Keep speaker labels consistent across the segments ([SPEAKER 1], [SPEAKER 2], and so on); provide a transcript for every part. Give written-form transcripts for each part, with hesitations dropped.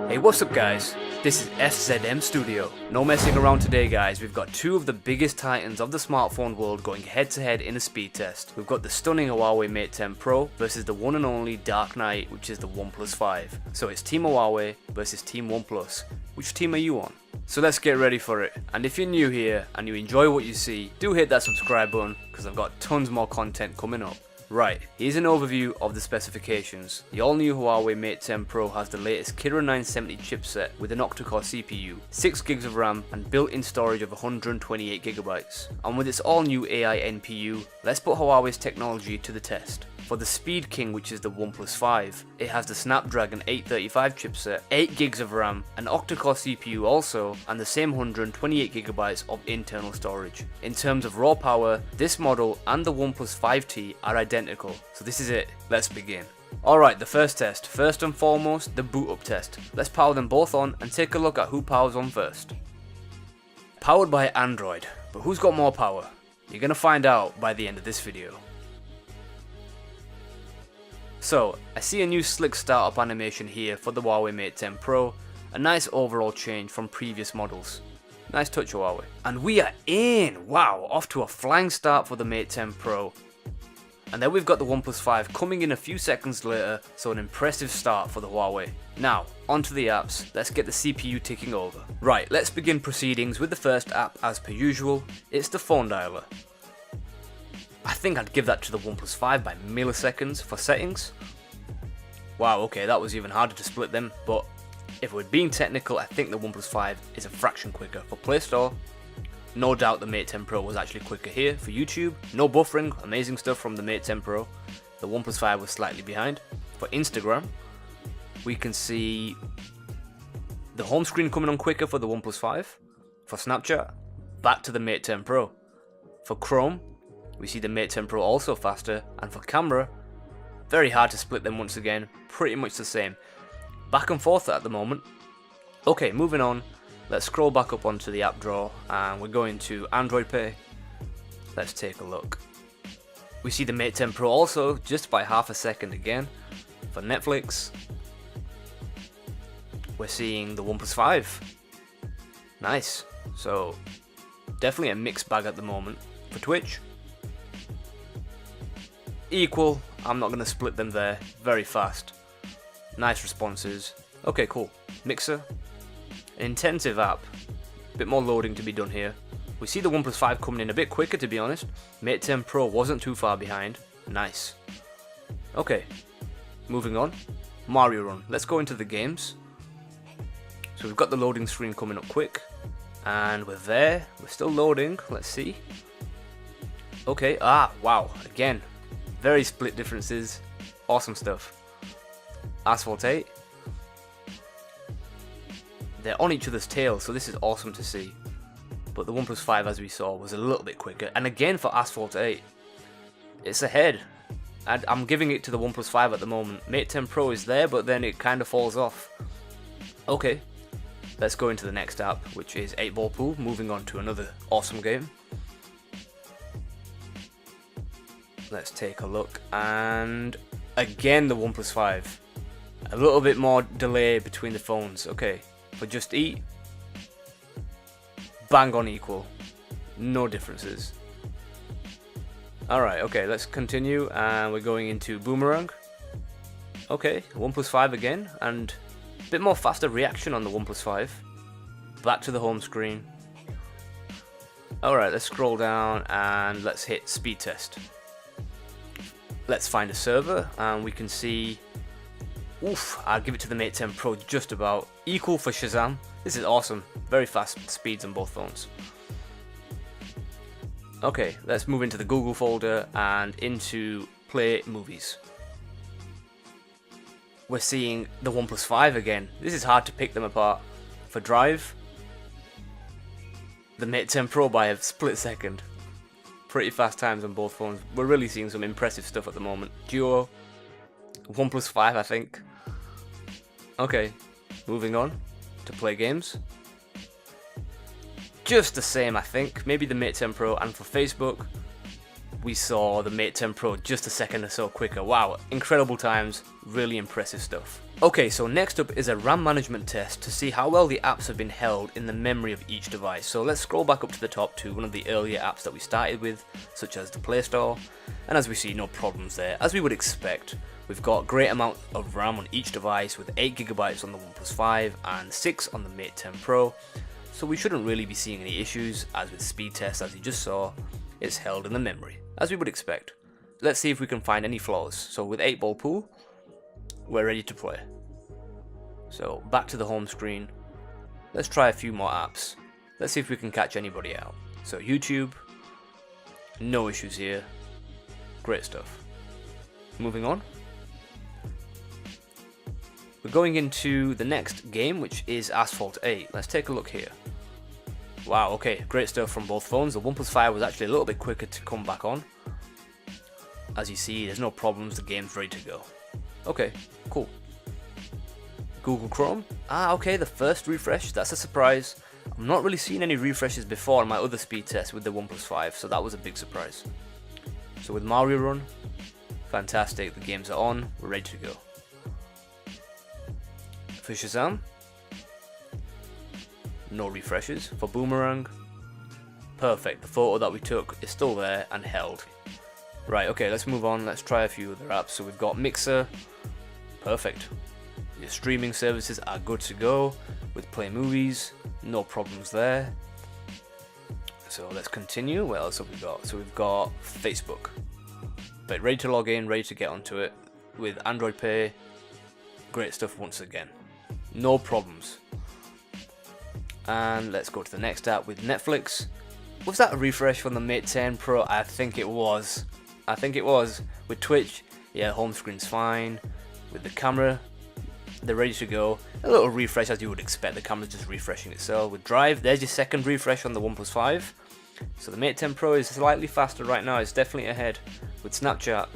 [SPEAKER 1] Hey, what's up guys? This is SZM Studio. No messing around today guys, we've got two of the biggest titans of the smartphone world going head to head in a speed test. We've got the stunning Huawei Mate 10 Pro versus the one and only Dark Knight, which is the OnePlus 5. So it's Team Huawei versus Team OnePlus. Which team are you on? So let's get ready for it. And if you're new here and you enjoy what you see, do hit that subscribe button because I've got tons more content coming up. Right, here's an overview of the specifications. The all-new Huawei Mate 10 Pro has the latest Kirin 970 chipset with an octa-core CPU, 6GB of RAM and built-in storage of 128GB. And with its all-new AI NPU, let's put Huawei's technology to the test. For the Speed King, which is the OnePlus 5, it has the Snapdragon 835 chipset, 8GB of RAM, an octa-core CPU also, and the same 128GB of internal storage. In terms of raw power, this model and the OnePlus 5T are identical, so this is it, let's begin. Alright, the first test. First and foremost, the boot up test. Let's power them both on and take a look at who powers on first. Powered by Android, but who's got more power? You're gonna find out by the end of this video. So, I see a new slick startup animation here for the Huawei Mate 10 Pro, a nice overall change from previous models. Nice touch Huawei. And we are in! Wow, off to a flying start for the Mate 10 Pro. And then we've got the OnePlus 5 coming in a few seconds later, so an impressive start for the Huawei. Now, onto the apps, let's get the CPU ticking over. Right, let's begin proceedings with the first app as per usual, it's the phone dialer. I think I'd give that to the OnePlus 5 by milliseconds for settings. Wow, okay, that was even harder to split them, but if we're being technical, I think the OnePlus 5 is a fraction quicker. For Play Store, no doubt the Mate 10 Pro was actually quicker here. For YouTube, no buffering, amazing stuff from the Mate 10 Pro. The OnePlus 5 was slightly behind. For Instagram, we can see the home screen coming on quicker for the OnePlus 5. For Snapchat, back to the Mate 10 Pro. For Chrome, we see the Mate 10 Pro also faster, and for camera, very hard to split them once again, pretty much the same. Back and forth at the moment. Okay, moving on, let's scroll back up onto the app drawer, and we're going to Android Pay. Let's take a look. We see the Mate 10 Pro also, just by half a second again. For Netflix, we're seeing the OnePlus 5. Nice, so definitely a mixed bag at the moment. For Twitch, equal, I'm not going to split them there, very fast. Nice responses. Okay, cool. Mixer, an intensive app, bit more loading to be done here. We see the OnePlus 5 coming in a bit quicker to be honest. Mate 10 Pro wasn't too far behind. Nice. Okay, moving on. Mario Run, let's go into the games. So we've got the loading screen coming up quick. And we're there, we're still loading, let's see. Okay, wow, again. Very split differences, awesome stuff. Asphalt 8. They're on each other's tails, so this is awesome to see. But the OnePlus 5, as we saw, was a little bit quicker. And again for Asphalt 8, it's ahead. I'm giving it to the OnePlus 5 at the moment. Mate 10 Pro is there, but then it kind of falls off. Okay, let's go into the next app, which is 8-Ball Pool. Moving on to another awesome game. Let's take a look, and again the OnePlus 5. A little bit more delay between the phones. Okay, for Just Eat, bang on equal, no differences. Alright, okay, let's continue, and we're going into Boomerang. Okay, OnePlus 5 again, and a bit more faster reaction on the OnePlus 5. Back to the home screen. Alright, let's scroll down, and let's hit speed test. Let's find a server, and we can see, oof, I'll give it to the Mate 10 Pro just about. Equal for Shazam. This is awesome. Very fast speeds on both phones. Okay, let's move into the Google folder and into Play Movies. We're seeing the OnePlus 5 again. This is hard to pick them apart. For Drive, the Mate 10 Pro by a split second. Pretty fast times on both phones. We're really seeing some impressive stuff at the moment. Duo, OnePlus 5 I think. Okay, moving on to Play Games. Just the same I think, maybe the Mate 10 Pro. And for Facebook, we saw the Mate 10 Pro just a second or so quicker. Wow, incredible times, really impressive stuff. Okay, so next up is a RAM management test to see how well the apps have been held in the memory of each device. So let's scroll back up to the top to one of the earlier apps that we started with, such as the Play Store, and as we see, no problems there, as we would expect. We've got a great amount of RAM on each device with 8GB on the OnePlus 5 and 6 on the Mate 10 Pro, so we shouldn't really be seeing any issues, as with speed tests as you just saw, it's held in the memory, as we would expect. Let's see if we can find any flaws. So with 8-ball pool, we're ready to play. So back to the home screen, let's try a few more apps. Let's see if we can catch anybody out. So YouTube, no issues here, great stuff. Moving on. We're going into the next game, which is Asphalt 8. Let's take a look here. Wow, okay, great stuff from both phones. The OnePlus 5 was actually a little bit quicker to come back on. As you see, there's no problems, the game's ready to go. Okay, cool. Google Chrome. Okay, the first refresh, that's a surprise. I'm not really seeing any refreshes before on my other speed test with the OnePlus 5, so that was a big surprise. So with Mario Run, fantastic, the games are on, we're ready to go. For Shazam, no refreshes. For Boomerang, perfect, the photo that we took is still there and held. Right, okay, let's move on, let's try a few other apps. So we've got Mixer, perfect. Your streaming services are good to go. With Play Movies, no problems there. So let's continue. What else have we got? So we've got Facebook. But ready to log in, ready to get onto it. With Android Pay, great stuff once again. No problems. And let's go to the next app with Netflix. Was that a refresh from the Mate 10 Pro? I think it was. With Twitch, yeah, home screen's fine. With the camera, they're ready to go. A little refresh as you would expect, the camera's just refreshing itself. With Drive, there's your second refresh on the OnePlus 5. So the Mate 10 Pro is slightly faster right now, it's definitely ahead. With Snapchat,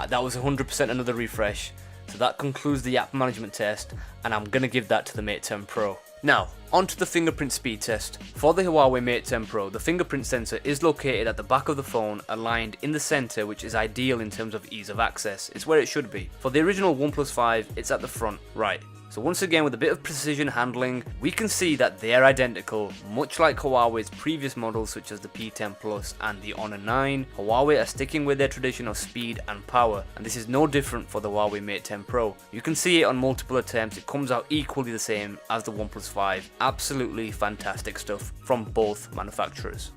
[SPEAKER 1] that was 100% another refresh. So that concludes the app management test, and I'm going to give that to the Mate 10 Pro. Now, onto the fingerprint speed test. For the Huawei Mate 10 Pro, the fingerprint sensor is located at the back of the phone, aligned in the center, which is ideal in terms of ease of access. It's where it should be. For the original OnePlus 5, it's at the front, right. So once again, with a bit of precision handling, we can see that they are identical, much like Huawei's previous models such as the P10 Plus and the Honor 9. Huawei are sticking with their tradition of speed and power, and this is no different for the Huawei Mate 10 Pro. You can see it on multiple attempts, it comes out equally the same as the OnePlus 5. Absolutely fantastic stuff from both manufacturers.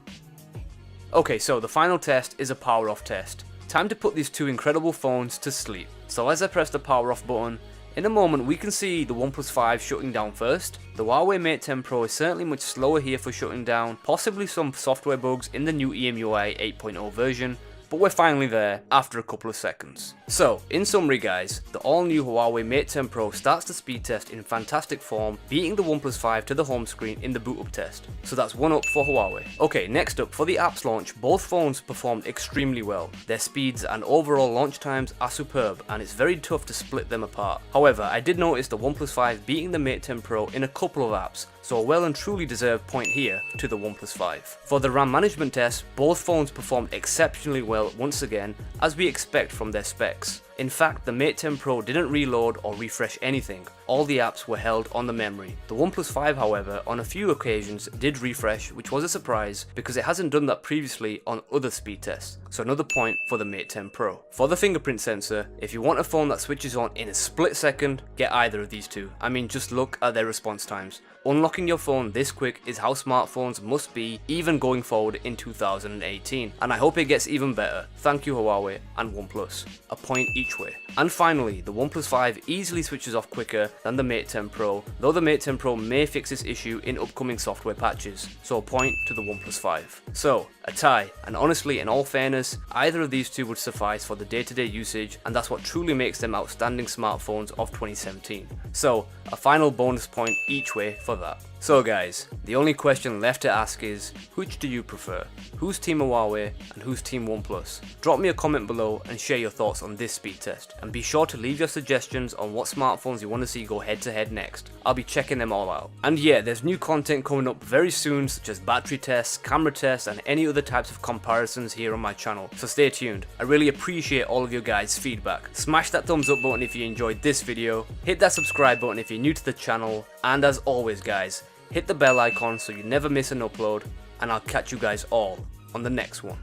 [SPEAKER 1] Okay, so the final test is a power off test. Time to put these two incredible phones to sleep. So as I press the power off button, in a moment we can see the OnePlus 5 shutting down first. The Huawei Mate 10 Pro is certainly much slower here for shutting down, possibly some software bugs in the new EMUI 8.0 version, but we're finally there after a couple of seconds. So, in summary guys, the all-new Huawei Mate 10 Pro starts the speed test in fantastic form, beating the OnePlus 5 to the home screen in the boot up test. So that's one up for Huawei. Okay, next up, for the apps launch, both phones performed extremely well. Their speeds and overall launch times are superb, and it's very tough to split them apart. However, I did notice the OnePlus 5 beating the Mate 10 Pro in a couple of apps, so a well and truly deserved point here to the OnePlus 5. For the RAM management test, both phones performed exceptionally well once again, as we expect from their specs. In fact, the Mate 10 Pro didn't reload or refresh anything, all the apps were held on the memory. The OnePlus 5 however, on a few occasions did refresh, which was a surprise because it hasn't done that previously on other speed tests, so another point for the Mate 10 Pro. For the fingerprint sensor, if you want a phone that switches on in a split second, get either of these two. I mean, just look at their response times. Unlocking your phone this quick is how smartphones must be, even going forward in 2018, and I hope it gets even better. Thank you Huawei and OnePlus. A point each way. And finally, the OnePlus 5 easily switches off quicker than the Mate 10 Pro, though the Mate 10 Pro may fix this issue in upcoming software patches, so a point to the OnePlus 5. So, a tie, and honestly, in all fairness, either of these two would suffice for the day-to-day usage, and that's what truly makes them outstanding smartphones of 2017. So, a final bonus point each way for that. So guys, the only question left to ask is, which do you prefer? Who's team Huawei and who's team OnePlus? Drop me a comment below and share your thoughts on this speed test. And be sure to leave your suggestions on what smartphones you want to see go head to head next. I'll be checking them all out. And yeah, there's new content coming up very soon, such as battery tests, camera tests, and any other types of comparisons here on my channel. So stay tuned. I really appreciate all of your guys' feedback. Smash that thumbs up button if you enjoyed this video. Hit that subscribe button if you're new to the channel. And as always guys, hit the bell icon so you never miss an upload, and I'll catch you guys all on the next one.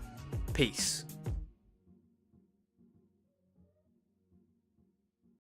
[SPEAKER 1] Peace.